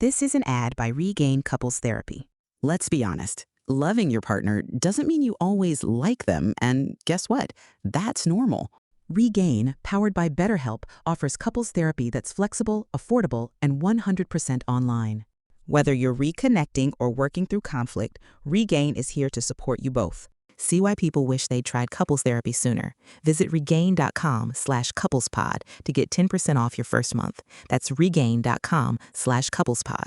This is an ad by Regain Couples Therapy. Let's be honest, loving your partner doesn't mean you always like them, and guess what? That's normal. Regain, powered by BetterHelp, offers couples therapy that's flexible, affordable, and 100% online. Whether you're reconnecting or working through conflict, Regain is here to support you both. See why people wish they'd tried couples therapy sooner. Visit regain.com/couplespod to get 10% off your first month. That's regain.com/couplespod.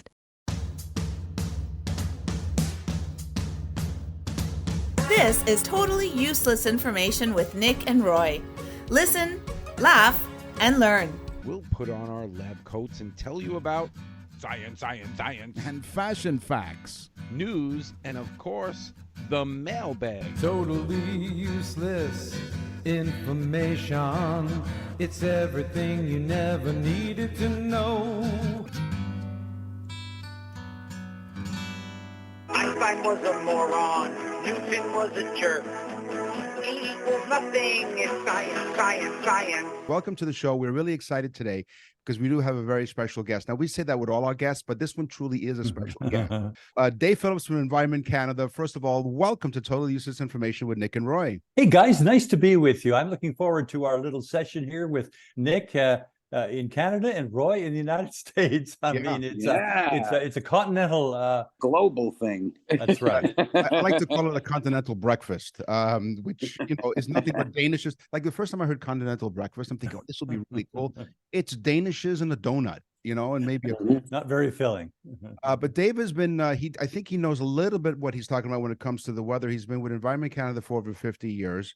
This is Totally Useless Information with Nick and Roy. Listen, laugh, and learn. We'll put on our lab coats and tell you about science, and fashion facts, news, and of course, the mailbag. Totally useless information. It's everything you never needed to know. Einstein was a moron. Newton was a jerk. E equals nothing. It's science, science, science. Welcome to the show. We're really excited today because we do have a very special guest. Now, we say that with all our guests, but this one truly is a special guest. Dave Phillips from Environment Canada. First of all, welcome to Total Useless Information with Nick and Roy. Hey, guys, nice to be with you. I'm looking forward to our little session here with Nick in Canada and Roy in the United States. I mean, it's a continental... global thing. That's right. I like to call it a continental breakfast, which, is nothing but Danishes. Like the first time I heard continental breakfast, I'm thinking, oh, this will be really cool. It's Danishes and a donut, and maybe not very filling. But Dave has been, I think he knows a little bit what he's talking about when it comes to the weather. He's been with Environment Canada for over 50 years.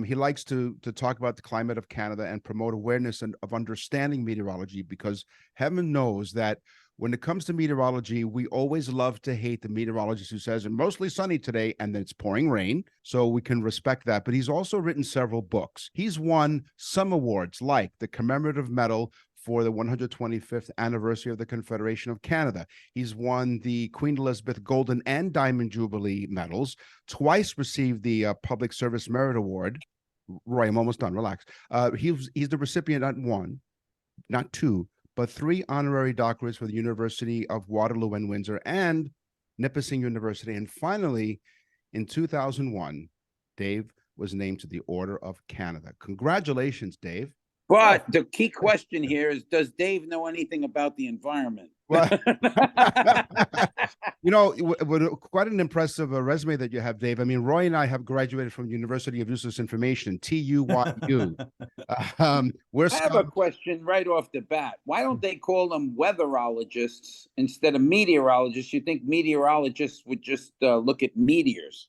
He likes to talk about the climate of Canada and promote awareness of understanding meteorology, because heaven knows that when it comes to meteorology, we always love to hate the meteorologist who says, "And mostly sunny today," and then it's pouring rain. So we can respect that. But he's also written several books. He's won some awards like the Commemorative Medal for the 125th anniversary of the Confederation of Canada. He's won the Queen Elizabeth Golden and Diamond Jubilee medals, twice received the Public Service Merit Award. Roy, I'm almost done, relax. He's the recipient not one, not two, but 3 honorary doctorates for the University of Waterloo and Windsor and Nipissing University. And finally, in 2001, Dave was named to the Order of Canada. Congratulations, Dave. But the key question here is, does Dave know anything about the environment? Well, quite an impressive resume that you have, Dave. I mean, Roy and I have graduated from University of Useless Information, TUYU. I have a question right off the bat. Why don't they call them weatherologists instead of meteorologists? You think meteorologists would just look at meteors?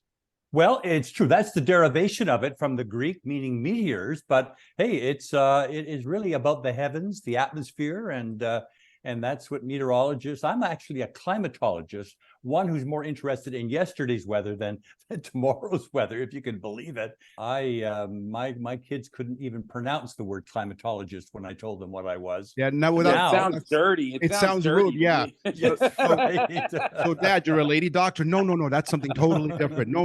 Well, it's true. That's the derivation of it from the Greek, meaning meteors. But hey, it is really about the heavens, the atmosphere, and that's what meteorologists. I'm actually a climatologist, one who's more interested in yesterday's weather than tomorrow's weather, if you can believe it. My kids couldn't even pronounce the word climatologist when I told them what I was. Yeah, it sounds dirty. It sounds dirty rude. Yeah. So, Dad, you're a lady doctor? No, that's something totally different. No.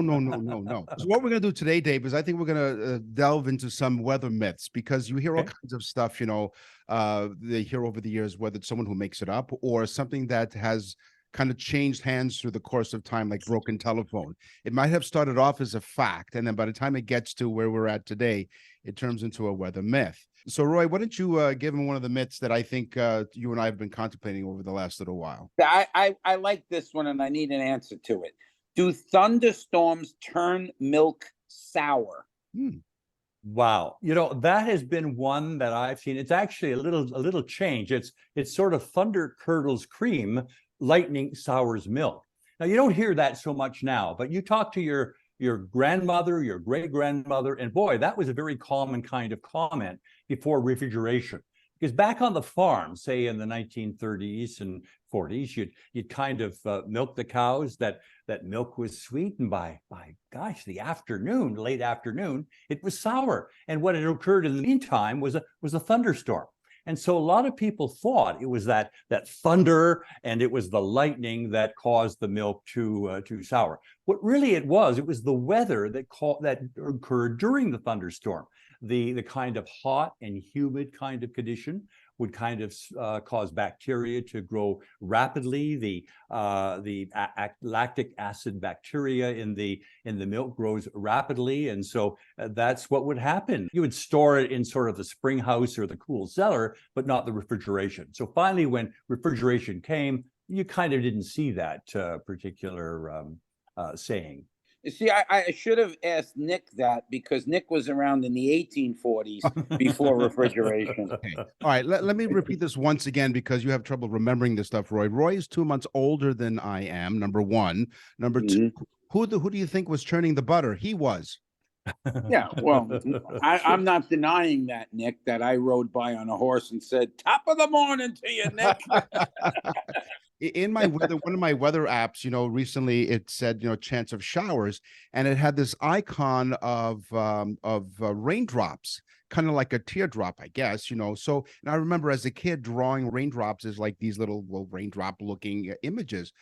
So what we're gonna do today, Dave, is I think we're gonna delve into some weather myths, because you hear all kinds of stuff. They hear over the years, whether it's someone who makes it up or something that has kind of changed hands through the course of time, like broken telephone. It might have started off as a fact, and then by the time it gets to where we're at today, it turns into a weather myth. So, Roy, why don't you give him one of the myths that I think you and I have been contemplating over the last little while? I like this one, and I need an answer to it. Do thunderstorms turn milk sour? Wow. That has been one that I've seen. It's actually a little change. It's sort of thunder curdles cream, lightning sours milk. Now, you don't hear that so much now, but you talk to your grandmother, your great-grandmother, and boy, that was a very common kind of comment before refrigeration. Because back on the farm, say in the 1930s and 40s, you'd kind of milk the cows. That milk was sweet, and by gosh, the afternoon, late afternoon, it was sour. And what had occurred in the meantime was a thunderstorm. And so a lot of people thought it was that thunder and it was the lightning that caused the milk to sour. What really it was the weather that occurred during the thunderstorm. The kind of hot and humid kind of condition would kind of cause bacteria to grow rapidly. The lactic acid bacteria in the milk grows rapidly, and so that's what would happen. You would store it in sort of the spring house or the cool cellar, but not the refrigeration. So finally, when refrigeration came, you kind of didn't see that particular saying. You see, I should have asked Nick that, because Nick was around in the 1840s before refrigeration. Okay. All right. Let me repeat this once again, because you have trouble remembering this stuff, Roy. Roy is 2 months older than I am, number one. Number two, who do you think was churning the butter? He was. Yeah, well, I'm not denying that, Nick, that I rode by on a horse and said, "Top of the morning to you, Nick." In my weather, one of my weather apps, recently it said, chance of showers, and it had this icon of raindrops, kind of like a teardrop, I guess, So, and I remember as a kid drawing raindrops as like these little raindrop looking images.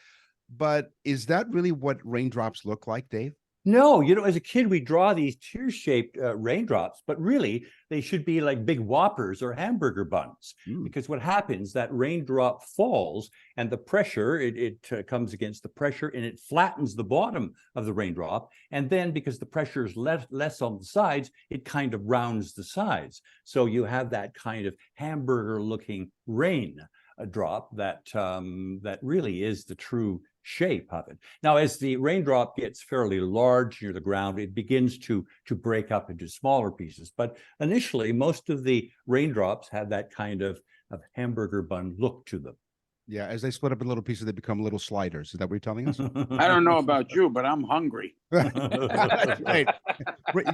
But is that really what raindrops look like, Dave? No, as a kid, we draw these tear-shaped raindrops, but really they should be like big Whoppers or hamburger buns, because what happens, that raindrop falls and the pressure, it comes against the pressure and it flattens the bottom of the raindrop. And then because the pressure is less on the sides, it kind of rounds the sides. So you have that kind of hamburger-looking rain drop that really is the true shape of it. Now, as the raindrop gets fairly large near the ground, it begins to break up into smaller pieces. But initially, most of the raindrops have that kind of hamburger bun look to them. Yeah, as they split up in little pieces, they become little sliders. Is that what you're telling us? I don't know about you, but I'm hungry. Right.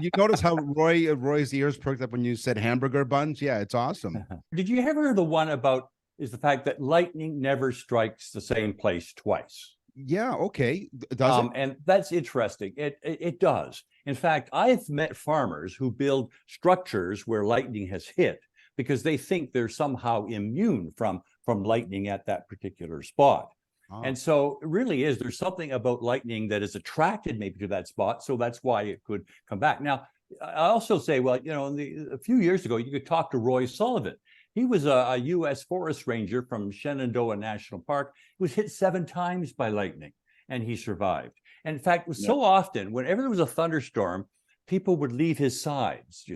You notice how Roy's ears perked up when you said hamburger buns? Yeah, it's awesome. Did you ever hear the one about is the fact that lightning never strikes the same place twice? Yeah, okay. Does it? And that's interesting. It does. In fact, I've met farmers who build structures where lightning has hit because they think they're somehow immune from lightning at that particular spot. Oh. And so it really is, there's something about lightning that is attracted maybe to that spot. So that's why it could come back. Now, I also say, well, a few years ago, you could talk to Roy Sullivan. He was a U.S. forest ranger from Shenandoah National Park. He was hit 7 times by lightning, and he survived. And in fact, it was so often, whenever there was a thunderstorm, people would leave his sides, or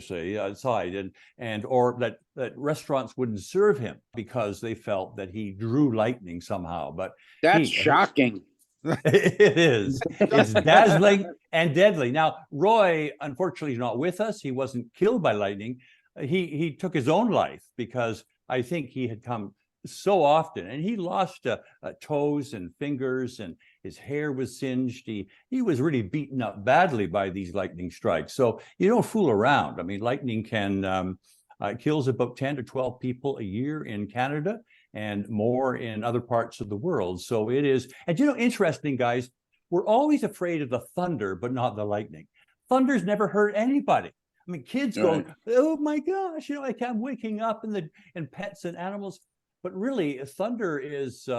that restaurants wouldn't serve him because they felt that he drew lightning somehow. But that's shocking. It is. It's dazzling and deadly. Now, Roy, unfortunately, is not with us. He wasn't killed by lightning. He took his own life because I think he had come so often, and he lost toes and fingers, and his hair was singed. He was really beaten up badly by these lightning strikes. So you don't fool around. I mean, lightning can kills about 10 to 12 people a year in Canada and more in other parts of the world. So it is, and interesting, guys, we're always afraid of the thunder, but not the lightning. Thunder's never hurt anybody. I mean, kids go, oh my gosh, I'm waking up and pets and animals. But really, thunder is,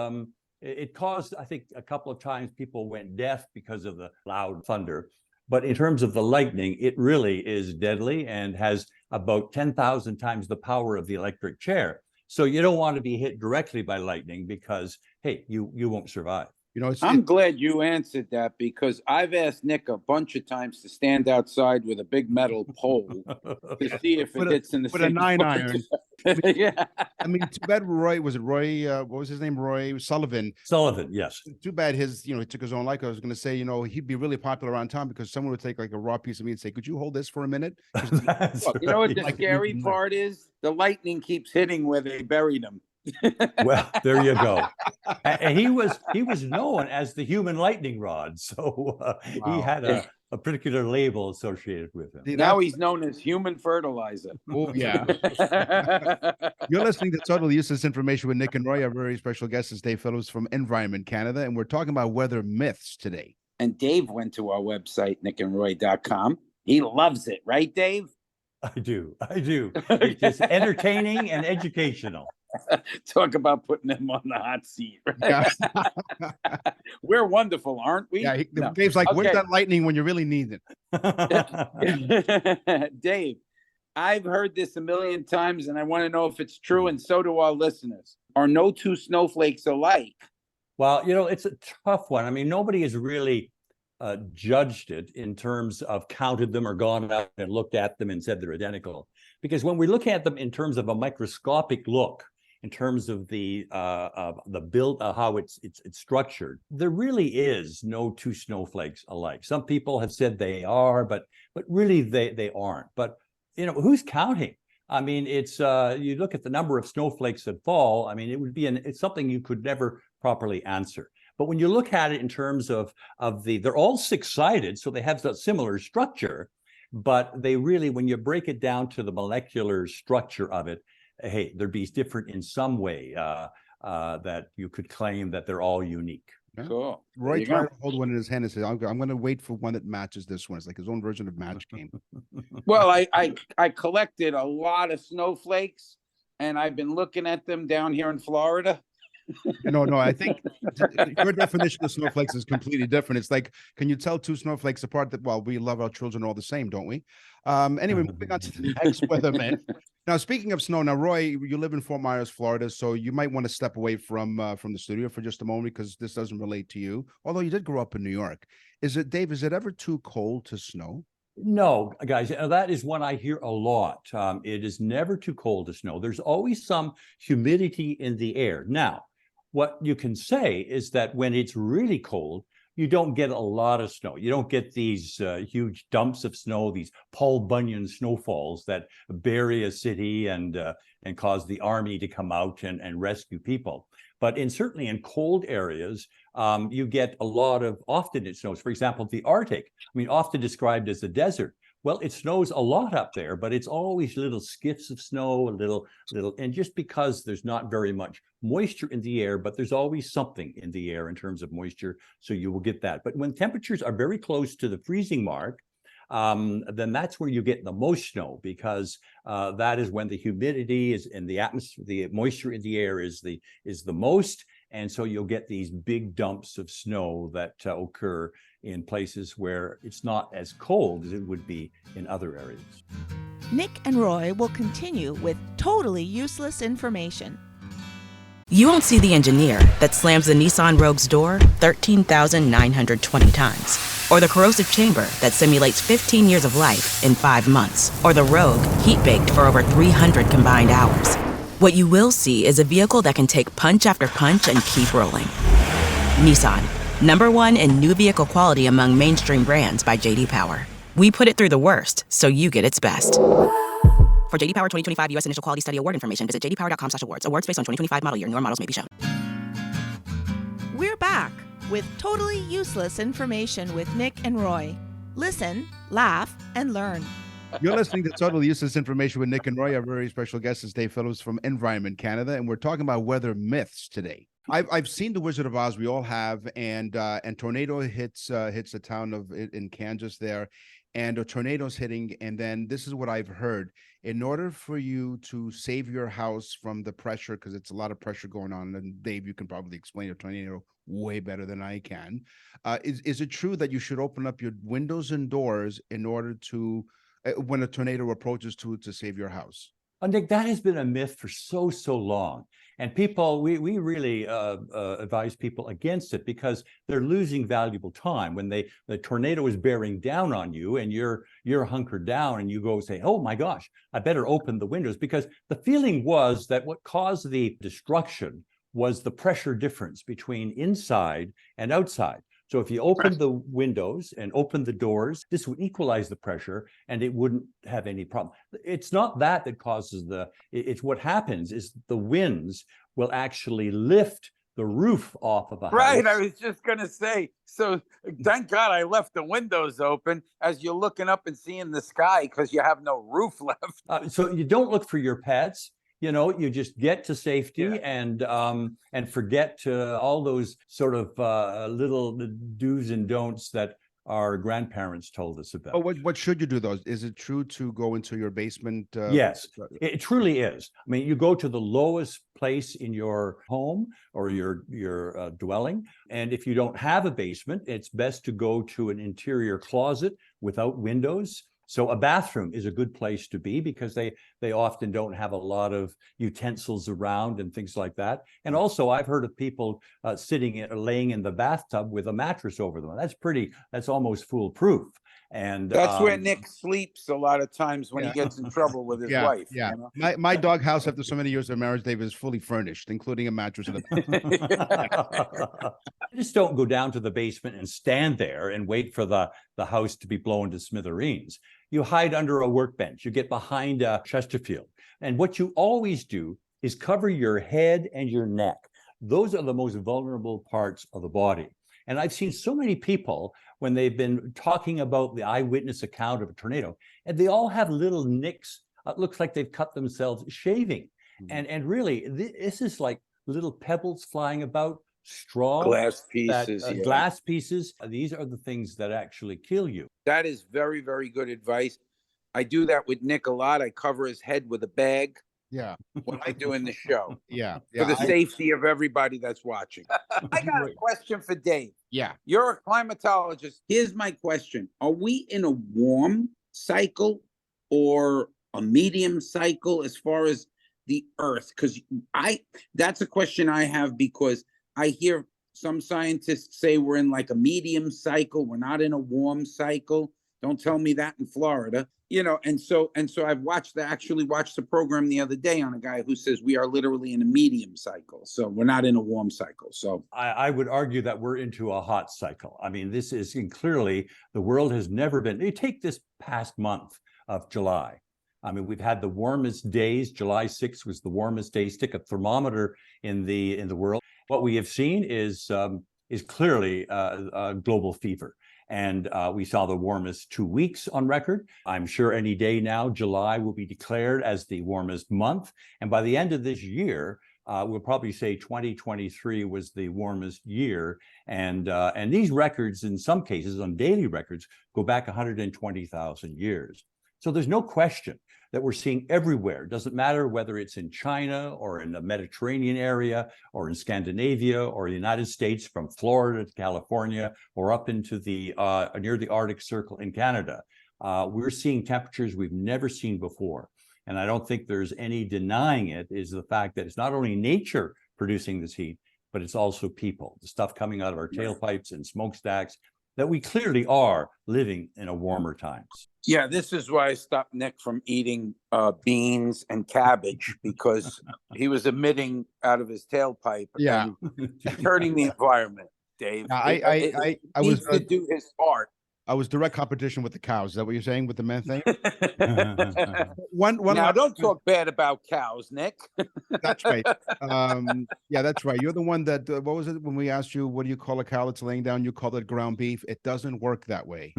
it caused, I think, a couple of times people went deaf because of the loud thunder. But in terms of the lightning, it really is deadly and has about 10,000 times the power of the electric chair. So you don't want to be hit directly by lightning because, hey, you won't survive. I'm glad you answered that, because I've asked Nick a bunch of times to stand outside with a big metal pole to see if it hits in the same 9-iron. Yeah. I mean, too bad Roy, was it Roy, what was his name? Roy Sullivan. Sullivan, yes. Too bad he took his own life. I was going to say, he'd be really popular around town because someone would take like a raw piece of meat and say, could you hold this for a minute? You know what the scary part is? The lightning keeps hitting where they buried him. Well, there you go. And he was known as the human lightning rod, so he had a particular label associated with him. Now he's known as human fertilizer. Oh yeah. You're listening to Totally Useless Information with Nick and Roy. Our very special guest is Dave Phillips from Environment Canada, and we're talking about weather myths today. And Dave went to our website, nickandroy.com. He loves it, right, Dave? I do. It's just entertaining and educational. Talk about putting them on the hot seat, right? Yeah. We're wonderful, aren't we? Yeah, Dave's like, where's that lightning when you really need it? Dave, I've heard this a million times, and I want to know if it's true, and so do our listeners. Are no two snowflakes alike? Well, it's a tough one. I mean, nobody has really judged it in terms of counted them or gone out and looked at them and said they're identical. Because when we look at them in terms of a microscopic look, in terms of the build, how it's structured, there really is no two snowflakes alike. Some people have said they are, but really they aren't. But who's counting? I mean, it's you look at the number of snowflakes that fall. I mean, it would be it's something you could never properly answer. But when you look at it in terms of they're all six-sided, so they have that similar structure. But they really, when you break it down to the molecular structure of it, hey, they'd be different in some way that you could claim that they're all unique. Yeah. Cool. Roy tried to hold one in his hand and said, I'm going to wait for one that matches this one. It's like his own version of Match Game. Well, I collected a lot of snowflakes, and I've been looking at them down here in Florida. No, I think your definition of snowflakes is completely different. It's like, can you tell two snowflakes apart? That, well, we love our children all the same, don't we? Anyway, moving on to the next weatherman. Now, speaking of snow, now, Roy, you live in Fort Myers, Florida, so you might want to step away from the studio for just a moment because this doesn't relate to you. Although you did grow up in New York. Dave, is it ever too cold to snow? No, guys, that is one I hear a lot. It is never too cold to snow. There's always some humidity in the air. Now, what you can say is that when it's really cold, you don't get a lot of snow. You don't get these huge dumps of snow, these Paul Bunyan snowfalls that bury a city and cause the army to come out and rescue people. But certainly in cold areas, you get a lot of, often it snows. For example, the Arctic, I mean, often described as a desert. Well, it snows a lot up there, but it's always little skiffs of snow, and just because there's not very much moisture in the air, but there's always something in the air in terms of moisture, so you will get that. But when temperatures are very close to the freezing mark, then that's where you get the most snow, because that is when the humidity is in the atmosphere, the moisture in the air is the most, and so you'll get these big dumps of snow that occur in places where it's not as cold as it would be in other areas. Nick and Roy will continue with totally useless information. You won't see the engineer that slams the Nissan Rogue's door 13,920 times, or the corrosive chamber that simulates 15 years of life in 5 months, or the Rogue heat-baked for over 300 combined hours. What you will see is a vehicle that can take punch after punch and keep rolling. Nissan, #1 in new vehicle quality among mainstream brands by J.D. Power. We put it through the worst, so you get its best. For J.D. Power 2025 U.S. Initial Quality Study Award information, visit jdpower.com/awards. Awards based on 2025 model year. Newer models may be shown. We're back with totally useless information with Nick and Roy. Listen, laugh, and learn. You're listening to Totally Useless Information with Nick and Roy. Our very special guest is Dave Phillips from Environment Canada, and we're talking about weather myths today. I've seen The Wizard of Oz. We all have, and tornado hits the town of in Kansas there, and a tornado's hitting. And then this is what I've heard: in order for you to save your house from the pressure, because it's a lot of pressure going on, and Dave, you can probably explain a tornado way better than I can. Is it true that you should open up your windows and doors in order to when a tornado approaches to save your house? Nick, that has been a myth for so long. And people, we really advise people against it because they're losing valuable time when the tornado is bearing down on you and you're hunkered down and you go say, oh my gosh, I better open the windows, because the feeling was that what caused the destruction was the pressure difference between inside and outside. So if you open the windows and open the doors, this would equalize the pressure and it wouldn't have any problem. It's not that causes it's what happens is the winds will actually lift the roof off of a house. Right, I was just going to say, so thank God I left the windows open as you're looking up and seeing the sky because you have no roof left. So you don't look for your pets. You just get to safety and forget all those sort of little do's and don'ts that our grandparents told us about. Oh, what should you do though? Is it true to go into your basement? Yes, it truly is. I mean, you go to the lowest place in your home or your dwelling, and if you don't have a basement, it's best to go to an interior closet without windows, So a bathroom is a good place to be because they often don't have a lot of utensils around and things like that. And also I've heard of people sitting or laying in the bathtub with a mattress over them. That's almost foolproof. And that's where Nick sleeps a lot of times when he gets in trouble with his wife. Yeah. You know? My doghouse, after so many years of marriage, Dave, is fully furnished, including a mattress and a just don't go down to the basement and stand there and wait for the house to be blown to smithereens. You hide under a workbench. You get behind a Chesterfield. And what you always do is cover your head and your neck. Those are the most vulnerable parts of the body. And I've seen so many people when they've been talking about the eyewitness account of a tornado, and they all have little nicks. It looks like they've cut themselves shaving. And really, this is like little pebbles flying about, straw, glass pieces, glass pieces. These are the things that actually kill you. That is very, very good advice. I do that with Nick a lot. I cover his head with a bag. Yeah. When I do in the show. Yeah. For the safety of everybody that's watching. I got a question for Dave. Yeah. You're a climatologist. Here's my question. Are we in a warm cycle or a medium cycle as far as the Earth? Because that's a question I have, because I hear some scientists say we're in like a medium cycle. We're not in a warm cycle. Don't tell me that in Florida. You know, and so I've actually watched the program the other day on a guy who says we are literally in a medium cycle. So we're not in a warm cycle. So I would argue that we're into a hot cycle. I mean, this is clearly the world has never been. You take this past month of July. I mean, we've had the warmest days. July 6th was the warmest day. Stick a thermometer in the world. What we have seen is clearly a global fever. And we saw the warmest 2 weeks on record. I'm sure any day now, July will be declared as the warmest month. And by the end of this year, we'll probably say 2023 was the warmest year. And these records, in some cases, on daily records, go back 120,000 years. So there's no question that we're seeing everywhere. It doesn't matter whether it's in China or in the Mediterranean area or in Scandinavia or the United States, from Florida to California or up into the near the Arctic Circle in Canada. We're seeing temperatures we've never seen before. And I don't think there's any denying it, is the fact that it's not only nature producing this heat, but it's also people, the stuff coming out of our tailpipes and smokestacks, that we clearly are living in a warmer times. Yeah, this is why I stopped Nick from eating beans and cabbage, because he was emitting out of his tailpipe and hurting the environment, Dave. I was to do his part. I was direct competition with the cows. Is that what you're saying with the methane? Now, don't talk bad about cows, Nick. That's right. Yeah, that's right. You're the one that, what was it when we asked you, what do you call a cow that's laying down? You call it ground beef. It doesn't work that way.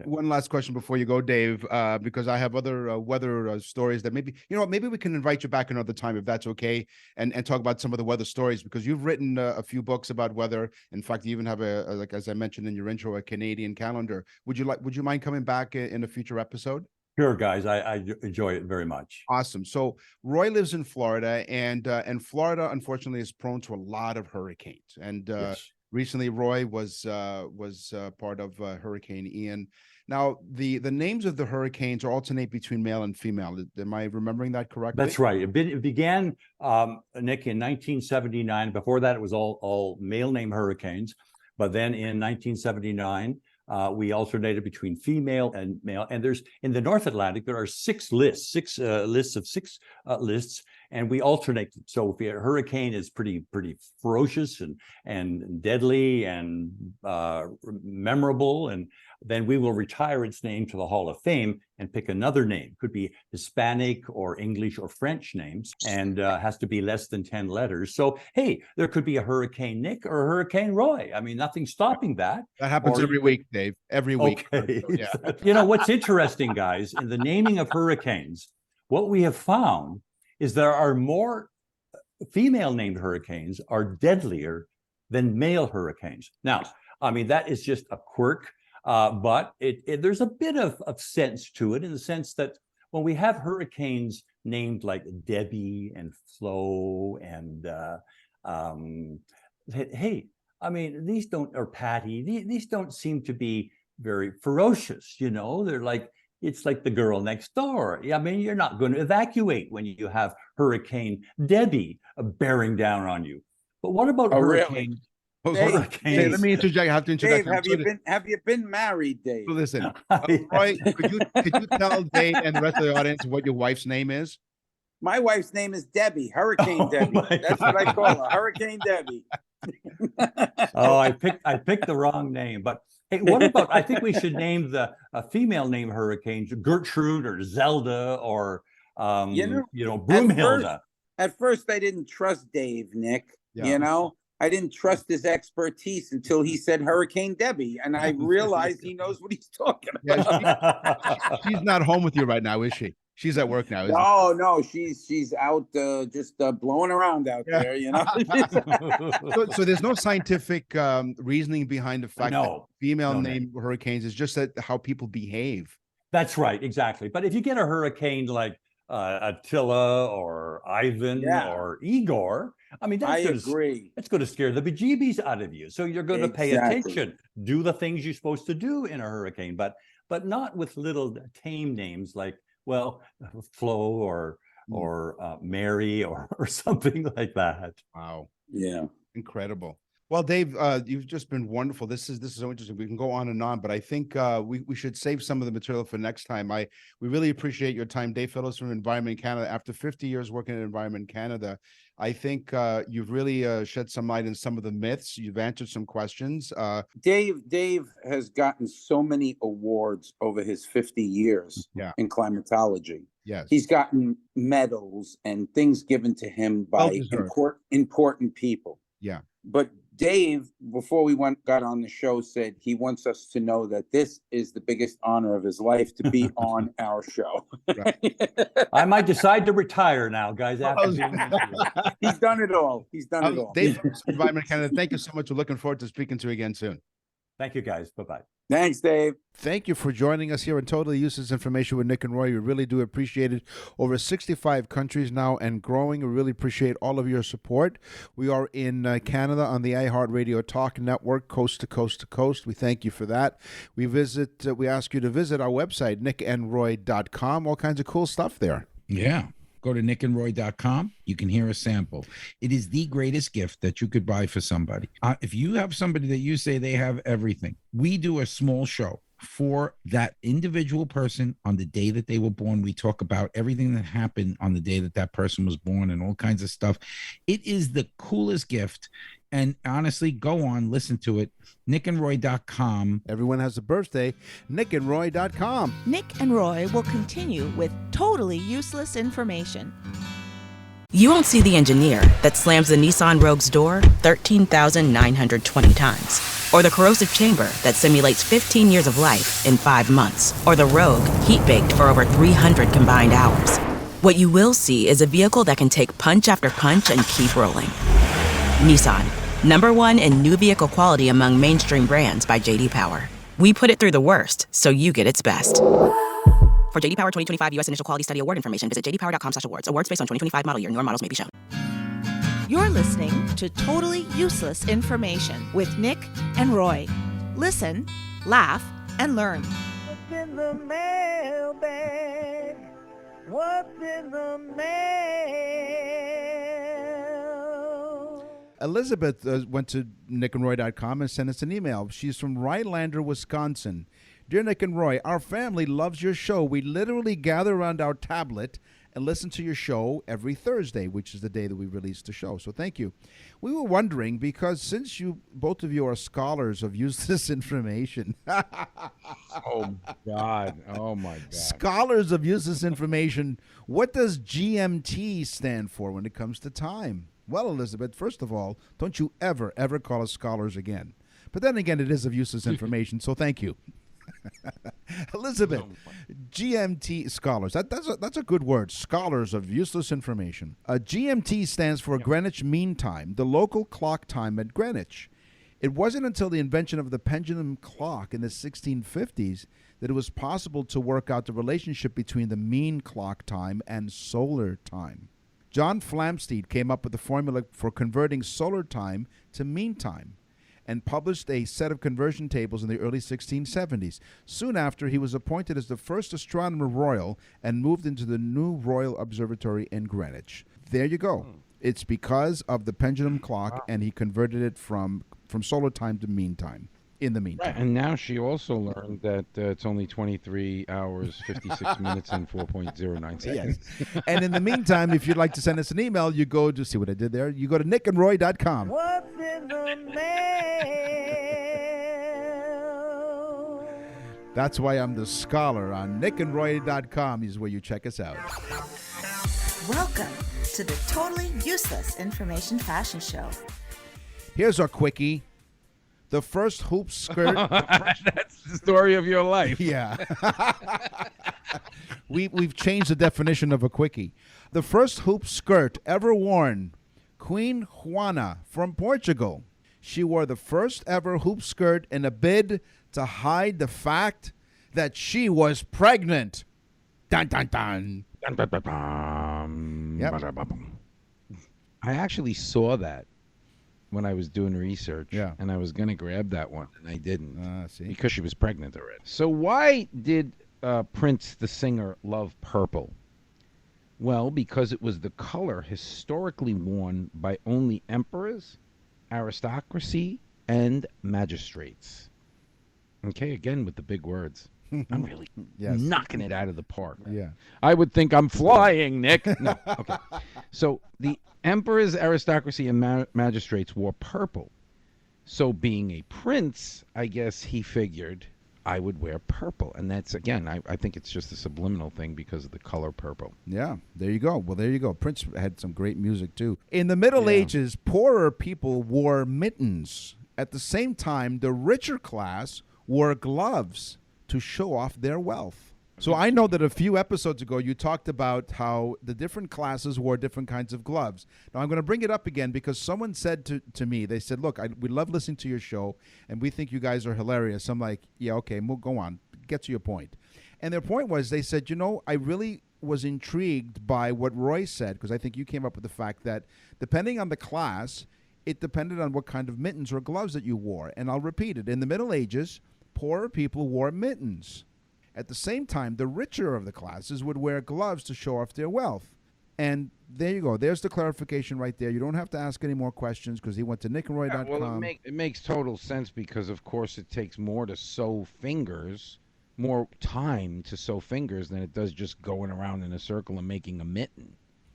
One last question before you go, Dave, because I have other weather stories that maybe we can invite you back another time if that's okay, and talk about some of the weather stories, because you've written a few books about weather. In fact, you even have like, as I mentioned in your intro, a Canadian calendar. Would you mind coming back in a future episode? Sure, guys. I enjoy it very much. Awesome. So Roy lives in Florida, and Florida, unfortunately, is prone to a lot of hurricanes. And Yes. recently, Roy was part of Hurricane Ian. Now, the names of the hurricanes alternate between male and female. Am I remembering that correctly? That's right. It began, Nick, in 1979. Before that, it was all male name hurricanes. But then in 1979, we alternated between female and male. And there's, in the North Atlantic, there are six lists of six lists, and we alternate. So if a hurricane is pretty ferocious and deadly and memorable, and then we will retire its name to the Hall of Fame and pick another name. Could be Hispanic or English or French names, and has to be less than 10 letters. So, hey, there could be a Hurricane Nick or a Hurricane Roy. I mean, nothing's stopping that. That happens every week, Dave. Every week. Okay. Yeah. You know, what's interesting, guys, in the naming of hurricanes, what we have found is there are more female named hurricanes are deadlier than male hurricanes. Now, I mean, that is just a quirk. But there's a bit of sense to it, in the sense that when we have hurricanes named like Debbie and Flo and hey, I mean, these don't, or Patty, these don't seem to be very ferocious. They're like, it's like the girl next door. I mean, you're not going to evacuate when you have Hurricane Debbie bearing down on you. But what about Hurricane? Dave, let me interject. I have to interject. Dave, have you been married, Dave? So listen, Roy, could you tell Dave and the rest of the audience what your wife's name is? My wife's name is Debbie, Hurricane Debbie. That's what I call her, Hurricane Debbie. I picked the wrong name. But hey, what about? I think we should name a female name hurricanes Gertrude or Zelda or Broomhilda. At first, I didn't trust Dave, Nick. Yeah. I didn't trust his expertise until he said Hurricane Debbie, and I realized he knows what he's talking about. Yeah, she's not home with you right now, is she? She's at work now. No, she's out just blowing around out there. So there's no scientific reasoning behind the fact that female name hurricanes is just that how people behave. That's right, exactly. But if you get a hurricane like Attila or Ivan or Igor, I mean, that's going to scare the bejeebies out of you. So you're going to pay attention, do the things you're supposed to do in a hurricane, but not with little tame names like, Flo or Mary or something like that. Wow. Yeah. Incredible. Well, Dave, you've just been wonderful. This is so interesting. We can go on and on, but I think we should save some of the material for next time. We really appreciate your time, Dave Phillips from Environment Canada. After 50 years working at Environment Canada, I think you've really shed some light on some of the myths. You've answered some questions. Dave has gotten so many awards over his 50 years in climatology. Yes. He's gotten medals and things given to him by important people. Yeah. But Dave, before we got on the show, said he wants us to know that this is the biggest honor of his life to be on our show. I might decide to retire now, guys. He's done it all. Dave, Environment Canada, thank you so much. We're looking forward to speaking to you again soon. Thank you, guys. Bye-bye. Thanks, Dave. Thank you for joining us here on Totally Useless Information with Nick and Roy. We really do appreciate it. Over 65 countries now and growing. We really appreciate all of your support. We are in Canada on the iHeartRadio Talk Network, coast to coast to coast. We thank you for that. We ask you to visit our website, nickandroy.com. All kinds of cool stuff there. Yeah. Go to nickandroy.com. You can hear a sample. It is the greatest gift that you could buy for somebody. If you have somebody that you say they have everything, we do a small show for that individual person on the day that they were born. We talk about everything that happened on the day that that person was born and all kinds of stuff. It is the coolest gift. And honestly, go on, listen to it. nickandroy.com. Everyone has a birthday. nickandroy.com. Nick and Roy will continue with totally useless information. You won't see the engineer that slams the Nissan Rogue's door 13,920 times. Or the corrosive chamber that simulates 15 years of life in 5 months. Or the Rogue heat-baked for over 300 combined hours. What you will see is a vehicle that can take punch after punch and keep rolling. Nissan. #1 in new vehicle quality among mainstream brands by J.D. Power. We put it through the worst, so you get its best. For J.D. Power 2025 U.S. Initial Quality Study Award information, visit jdpower.com/awards. Awards based on 2025 model year. Newer models may be shown. You're listening to Totally Useless Information with Nick and Roy. Listen, laugh, and learn. What's in the mailbag? What's in the mail? Elizabeth went to nickandroy.com and sent us an email. She's from Rhinelander, Wisconsin. Dear Nick and Roy, our family loves your show. We literally gather around our tablet and listen to your show every Thursday, which is the day that we release the show. So thank you. We were wondering, because since both of you are scholars of useless information. Oh, God. Oh, my God. Scholars of useless information, what does GMT stand for when it comes to time? Well, Elizabeth, first of all, don't you ever call us scholars again. But then again, it is of useless information, so thank you. Elizabeth, GMT scholars. That's a good word. Scholars of useless information. GMT stands for Greenwich Mean Time, the local clock time at Greenwich. It wasn't until the invention of the pendulum clock in the 1650s that it was possible to work out the relationship between the mean clock time and solar time. John Flamsteed came up with the formula for converting solar time to mean time. and published a set of conversion tables in the early 1670s. Soon after, he was appointed as the first astronomer royal and moved into the new Royal Observatory in Greenwich. There you go. It's because of the pendulum clock, and he converted it from solar time to mean time. In the meantime. Right. And now she also learned that it's only 23 hours, 56 minutes, and 4.09 seconds. Yes. And in the meantime, if you'd like to send us an email, you go to see what I did there. You go to nickandroy.com. What's in the mail? That's why I'm the scholar on nickandroy.com is where you check us out. Welcome to the Totally Useless Information Fashion Show. Here's our quickie. The first hoop skirt. That's the story of your life. Yeah. We've changed the definition of a quickie. The first hoop skirt ever worn, Queen Juana from Portugal. She wore the first ever hoop skirt in a bid to hide the fact that she was pregnant. Dun, dun, dun. Yep. I actually saw that when I was doing research, Yeah. and I was going to grab that one, and I didn't, See? because she was pregnant already. So why did Prince, the singer, love purple? Well, because it was the color historically worn by only emperors, aristocracy, and magistrates. Okay, again with the big words. I'm really Yes. knocking it out of the park. Yeah. I would think I'm flying, Nick. No, okay. So the emperors, aristocracy, and magistrates wore purple. So being a prince, I guess he figured I would wear purple. And that's, again, I think it's just a subliminal thing because of the color purple. Yeah, there you go. Well, there you go. Prince had some great music, too. In the Middle Ages, poorer people wore mittens. At the same time, the richer class wore gloves to show off their wealth. So I know that a few episodes ago you talked about how the different classes wore different kinds of gloves. Now I'm going to bring it up again because someone said to me, they said, look, we love listening to your show and we think you guys are hilarious. I'm like, yeah, okay, go on. Get to your point. And their point was, they said, I really was intrigued by what Roy said, because I think you came up with the fact that depending on the class, it depended on what kind of mittens or gloves that you wore. And I'll repeat it. In the Middle Ages, poorer people wore mittens. At the same time, the richer of the classes would wear gloves to show off their wealth. And there you go. There's the clarification right there. You don't have to ask any more questions because he went to nickandroy.com. Yeah, well, it makes total sense because, of course, it takes more to sew fingers, more time to sew fingers than it does just going around in a circle and making a mitten.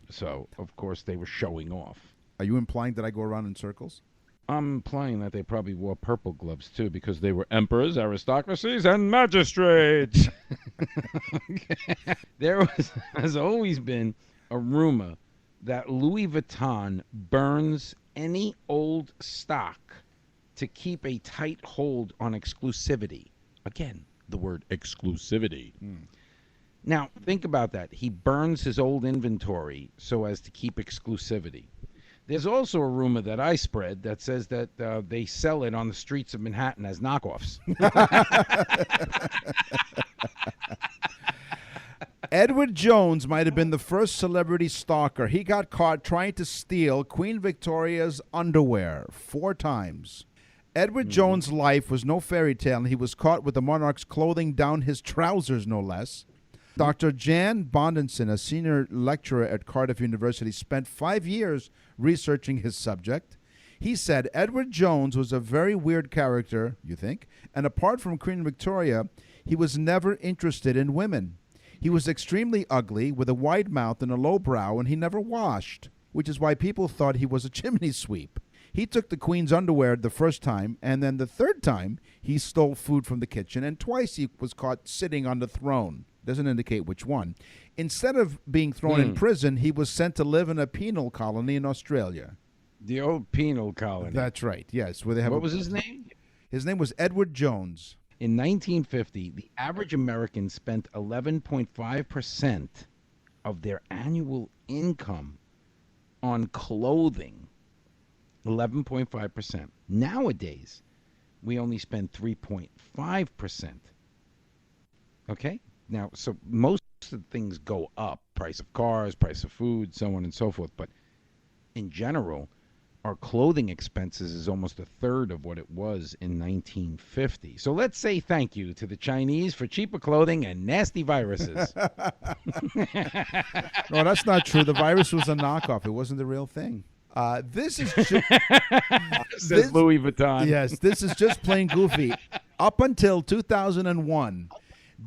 So, of course, they were showing off. Are you implying that I go around in circles? I'm implying that they probably wore purple gloves, too, because they were emperors, aristocracies, and magistrates. There has always been a rumor that Louis Vuitton burns any old stock to keep a tight hold on exclusivity. Again, the word exclusivity. Now, think about that. He burns his old inventory so as to keep exclusivity. There's also a rumor that I spread that says that they sell it on the streets of Manhattan as knockoffs. Edward Jones might have been the first celebrity stalker. He got caught trying to steal Queen Victoria's underwear 4 times. Edward Jones' life was no fairy tale, and he was caught with the monarch's clothing down his trousers, no less. Dr. Jan Bondenson, a senior lecturer at Cardiff University, spent 5 years researching his subject. He said Edward Jones was a very weird character, you think, and apart from Queen Victoria, he was never interested in women. He was extremely ugly, with a wide mouth and a low brow, and he never washed, which is why people thought he was a chimney sweep. He took the Queen's underwear the first time, and then the third time, he stole food from the kitchen, and twice he was caught sitting on the throne. Doesn't indicate which one. Instead of being thrown in prison, he was sent to live in a penal colony in Australia. The old penal colony. That's right, yes. Where they have What was his name? His name was Edward Jones. In 1950, the average American spent 11.5% of their annual income on clothing. 11.5%. Nowadays, we only spend 3.5%. Okay? Now, so most of the things go up. Price of cars, price of food, so on and so forth. But in general, our clothing expenses is almost a third of what it was in 1950. So let's say thank you to the Chinese for cheaper clothing and nasty viruses. No, that's not true. The virus was a knockoff. It wasn't the real thing. This is just, Says Louis Vuitton. Yes, this is just plain goofy. Up until 2001,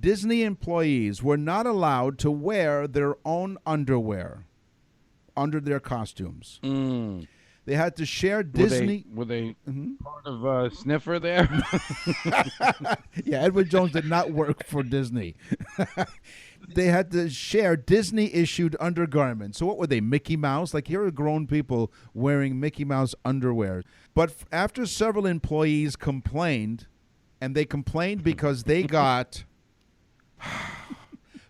Disney employees were not allowed to wear their own underwear under their costumes. They had to share Disney. Were they part of Sniffer there? Yeah, Edward Jones did not work for Disney. They had to share Disney-issued undergarments. So what were they, Mickey Mouse? Like, here are grown people wearing Mickey Mouse underwear. But after several employees complained, and they complained because they got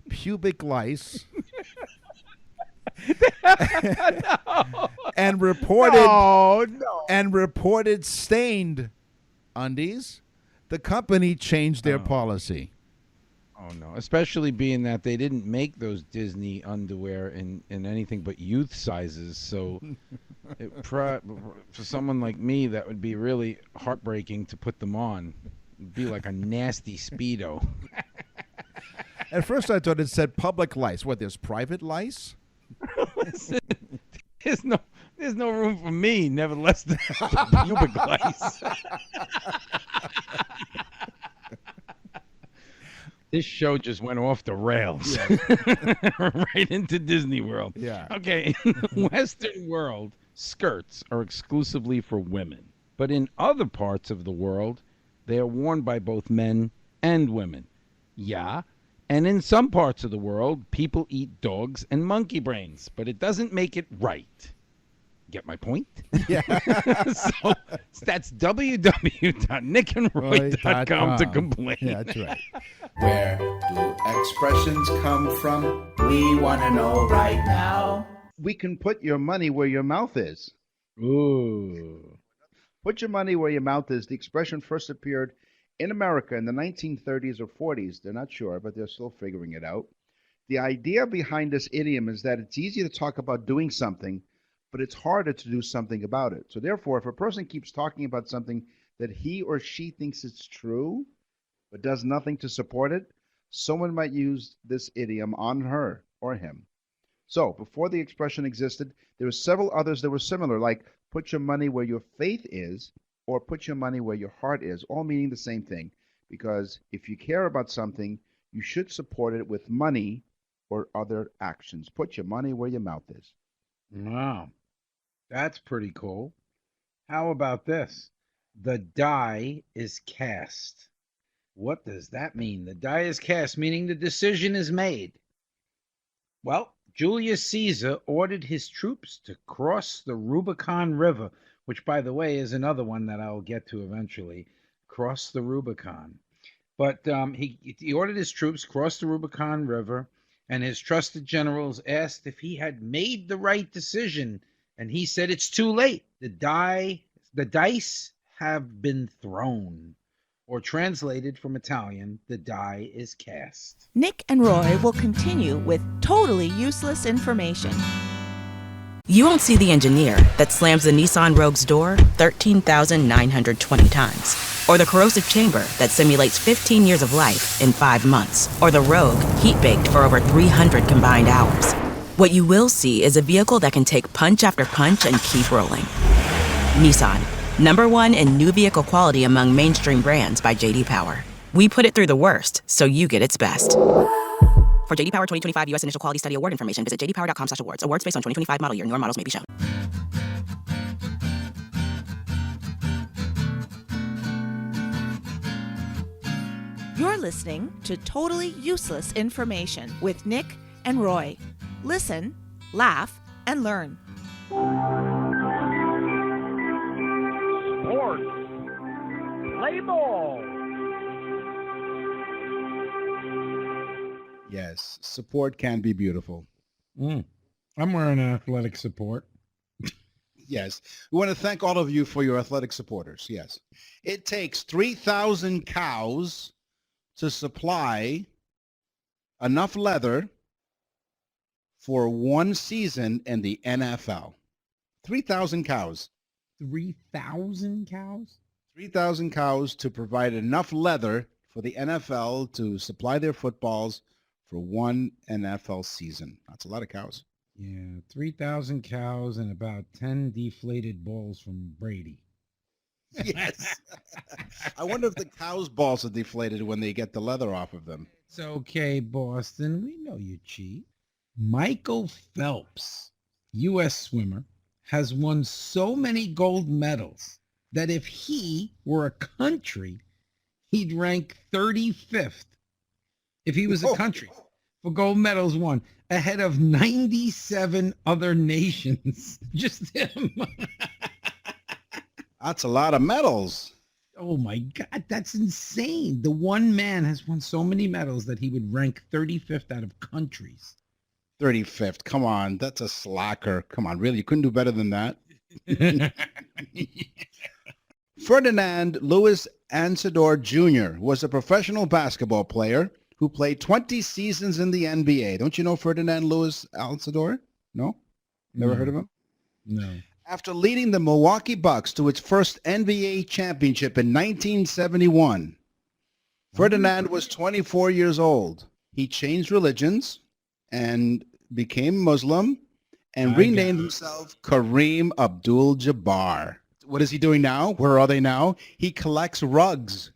pubic lice and reported stained undies, the company changed their policy. Oh no! Especially being that they didn't make those Disney underwear in anything but youth sizes, so for someone like me, that would be really heartbreaking to put them on. It'd be like a nasty Speedo. At first, I thought it said public lice. What? There's private lice? Listen, there's no room for me. Nevertheless, the pubic lice. This show just went off the rails. Right into Disney World. Yeah. Okay, in the Western world, skirts are exclusively for women. But in other parts of the world, they are worn by both men and women. Yeah. And in some parts of the world, people eat dogs and monkey brains. But it doesn't make it right. Get my point? Yeah. So that's www.nickandroy.com to complain. Yeah, that's right. Where do expressions come from? We want to know right now. We can put your money where your mouth is. Ooh. Put your money where your mouth is. The expression first appeared in America in the 1930s or 40s. They're not sure, but they're still figuring it out. The idea behind this idiom is that it's easy to talk about doing something, but it's harder to do something about it. So therefore, if a person keeps talking about something that he or she thinks is true, but does nothing to support it, someone might use this idiom on her or him. So before the expression existed, there were several others that were similar, like put your money where your faith is, or put your money where your heart is, all meaning the same thing. Because if you care about something, you should support it with money or other actions. Put your money where your mouth is. Wow. That's pretty cool. How about this? The die is cast. What does that mean? The die is cast, meaning the decision is made. Well, Julius Caesar ordered his troops to cross the Rubicon River, which, by the way, is another one that I'll get to eventually. Cross the Rubicon. But he ordered his troops cross the Rubicon River, and his trusted generals asked if he had made the right decision. And he said, it's too late. The dice have been thrown. Or translated from Italian, the die is cast. Nick and Roy will continue with totally useless information. You won't see the engineer that slams the Nissan Rogue's door 13,920 times. Or the corrosive chamber that simulates 15 years of life in 5 months. Or the Rogue heat-baked for over 300 combined hours. What you will see is a vehicle that can take punch after punch and keep rolling. Nissan, #1 in new vehicle quality among mainstream brands by J.D. Power. We put it through the worst, so you get its best. For J.D. Power 2025 U.S. Initial Quality Study Award information, visit jdpower.com/awards. Awards based on 2025 model year. Newer models may be shown. You're listening to Totally Useless Information with Nick and Roy. Listen, laugh, and learn. Sports. Play ball. Yes, support can be beautiful. I'm wearing athletic support. Yes. We want to thank all of you for your athletic supporters. Yes. It takes 3,000 cows to supply enough leather for one season in the NFL. 3,000 cows. 3,000 cows? 3,000 cows to provide enough leather for the NFL to supply their footballs for one NFL season. That's a lot of cows. Yeah, 3,000 cows and about 10 deflated balls from Brady. Yes. I wonder if the cows' balls are deflated when they get the leather off of them. It's okay, Boston. We know you cheat. Michael Phelps, U.S. swimmer, has won so many gold medals that if he were a country, he'd rank 35th. If he was a country for gold medals won, ahead of 97 other nations. Just him. That's a lot of medals. Oh my God, that's insane. The one man has won so many medals that he would rank 35th out of countries. 35th. Come on. That's a slacker. Come on. Really? You couldn't do better than that? Ferdinand Louis Ansador Jr. was a professional basketball player who played 20 seasons in the NBA. Don't you know Ferdinand Louis Ansador? No? Never heard of him? No. After leading the Milwaukee Bucks to its first NBA championship in 1971, Ferdinand was 24 years old. He changed religions and became Muslim and renamed himself Kareem Abdul-Jabbar. What is he doing now? Where are they now? He collects rugs.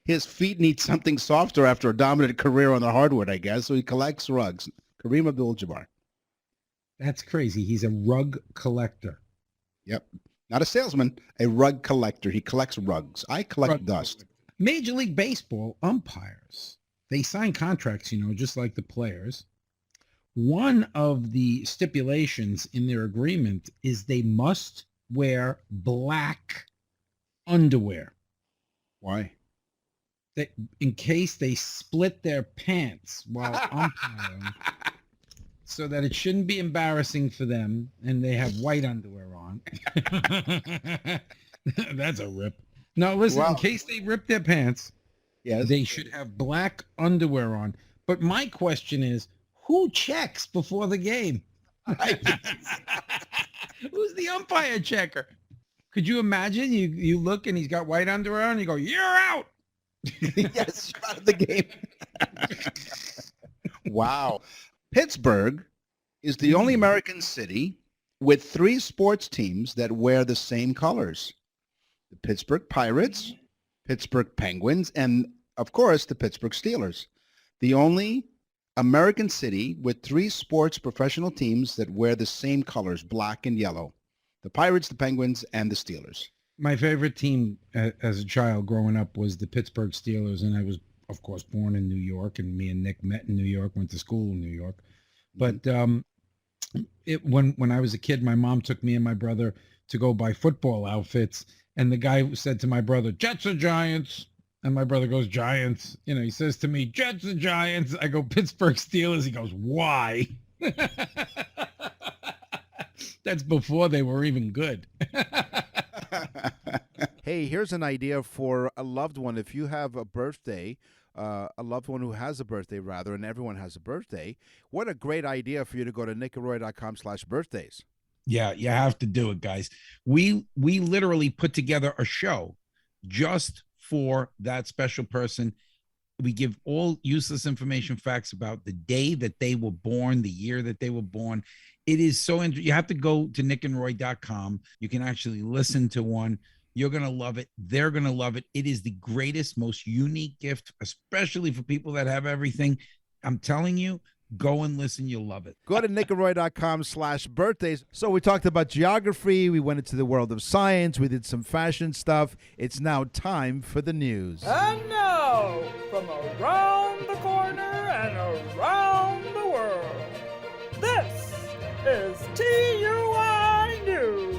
His feet need something softer after a dominant career on the hardwood, I guess, so he collects rugs. Kareem Abdul-Jabbar. That's crazy. He's a rug collector. Yep. Not a salesman, a rug collector. He collects rugs. I collect dust. Major League Baseball umpires, they sign contracts, just like the players. One of the stipulations in their agreement is they must wear black underwear. Why? In case they split their pants while umpiring, so that it shouldn't be embarrassing for them, and they have white underwear on. That's a rip. No, listen, in case they rip their pants, they should have black underwear on. But my question is, who checks before the game? Who's the umpire checker? Could you imagine you look and he's got white underwear on and you go, "You're out." Yes, you're out of the game. Wow. Pittsburgh is the only American city with 3 sports teams that wear the same colors. The Pittsburgh Pirates, Pittsburgh Penguins, and, of course, the Pittsburgh Steelers. The only American city with 3 sports professional teams that wear the same colors, black and yellow. The Pirates, the Penguins, and the Steelers. My favorite team as a child growing up was the Pittsburgh Steelers, and I was, of course, born in New York, and me and Nick met in New York, went to school in New York. But when I was a kid, my mom took me and my brother to go buy football outfits, and the guy said to my brother, "Jets or Giants?" And my brother goes, "Giants." He says to me, "Jets or Giants?" I go, "Pittsburgh Steelers." He goes, "Why?" That's before they were even good. Hey, here's an idea for a loved one. If you have a birthday, a loved one who has a birthday, rather, and everyone has a birthday, what a great idea for you to go to nickandroy.com/birthdays. Yeah, you have to do it, guys. We literally put together a show just for that special person. We give all useless information, facts about the day that they were born, the year that they were born. It is so interesting. You have to go to nickandroy.com. You can actually listen to one. You're going to love it. They're going to love it. It is the greatest, most unique gift, especially for people that have everything. I'm telling you, go and listen. You'll love it. Go to nickandroy.com/birthdays. So we talked about geography. We went into the world of science. We did some fashion stuff. It's now time for the news. And now, from around the corner and around the world, this is TUI News.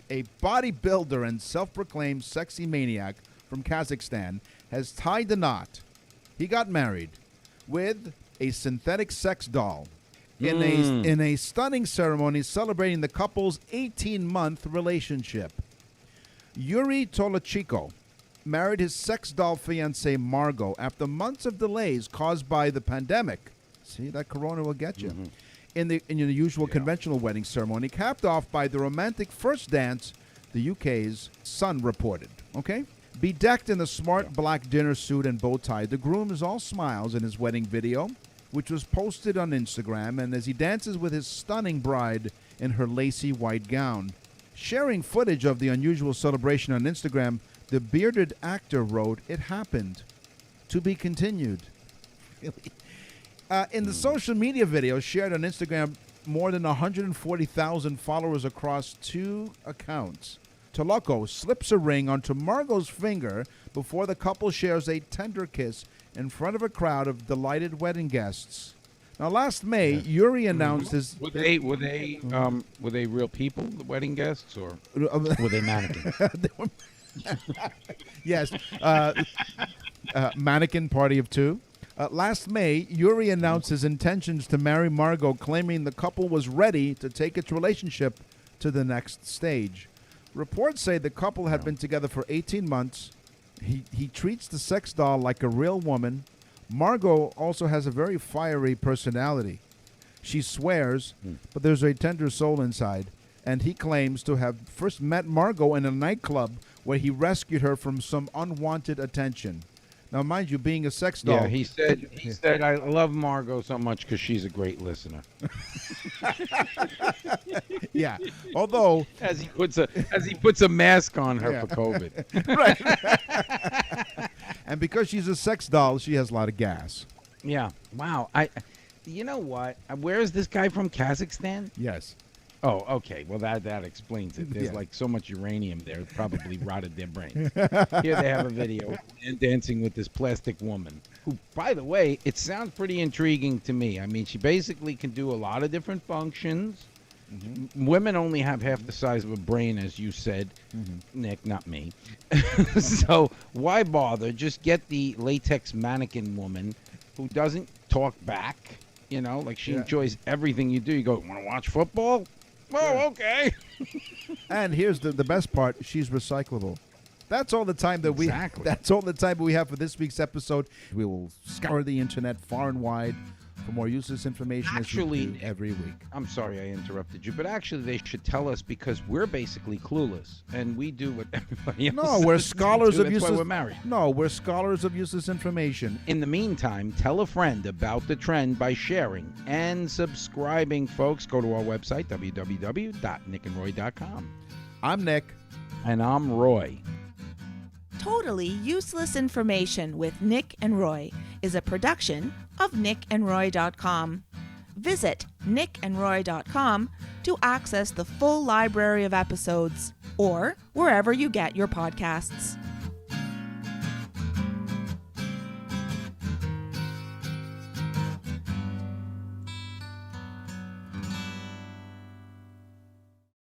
A bodybuilder and self-proclaimed sexy maniac from Kazakhstan has tied the knot. He got married with a synthetic sex doll in a stunning ceremony celebrating the couple's 18-month relationship. Yuri Tolochiko married his sex doll fiancée Margot after months of delays caused by the pandemic. See, that corona will get you. in the usual conventional wedding ceremony, capped off by the romantic first dance, the UK's Sun reported. Okay? Bedecked in a smart black dinner suit and bow tie, the groom is all smiles in his wedding video, which was posted on Instagram, and as he dances with his stunning bride in her lacy white gown. Sharing footage of the unusual celebration on Instagram, the bearded actor wrote, "It happened. To be continued." Really? In the social media video shared on Instagram, more than 140,000 followers across 2 accounts. Toloco slips a ring onto Margot's finger before the couple shares a tender kiss in front of a crowd of delighted wedding guests. Now, last May, Yuri announced his... Were they real people, the wedding guests, or were they mannequins? Yes. Mannequin party of 2. Last May, Yuri announced his intentions to marry Margot, claiming the couple was ready to take its relationship to the next stage. Reports say the couple had been together for 18 months. He treats the sex doll like a real woman. Margot also has a very fiery personality. She swears, but there's a tender soul inside. And he claims to have first met Margot in a nightclub where he rescued her from some unwanted attention. Now, mind you, being a sex doll... Yeah, he said, I love Margot so much because she's a great listener. Yeah, although... As he puts a mask on her for COVID. Right. And because she's a sex doll, she has a lot of gas. Yeah. Wow. You know what? Where is this guy from? Kazakhstan? Yes. Oh, okay. Well, that explains it. There's like so much uranium there, it probably rotted their brains. Here they have a video and dancing with this plastic woman, who, by the way, it sounds pretty intriguing to me. I mean, she basically can do a lot of different functions. Mm-hmm. Women only have half the size of a brain, as you said, Nick, not me. So why bother? Just get the latex mannequin woman who doesn't talk back. You know, like she enjoys everything you do. You go, want to watch football? Oh, okay. And here's the best part: she's recyclable. That's all the time that we. That's all the time we have for this week's episode. We will scour the internet far and wide for more useless information. Actually, as we do every week. I'm sorry I interrupted you, but actually they should tell us, because we're basically clueless and we do what everybody else. No, we're scholars of That's useless. why we're married. No, we're scholars of useless information. In the meantime, tell a friend about the trend by sharing and subscribing, folks. Go to our website, www.nickandroy.com. I'm Nick. And I'm Roy. Totally Useless Information with Nick and Roy is a production of nickandroy.com. Visit nickandroy.com to access the full library of episodes, or wherever you get your podcasts.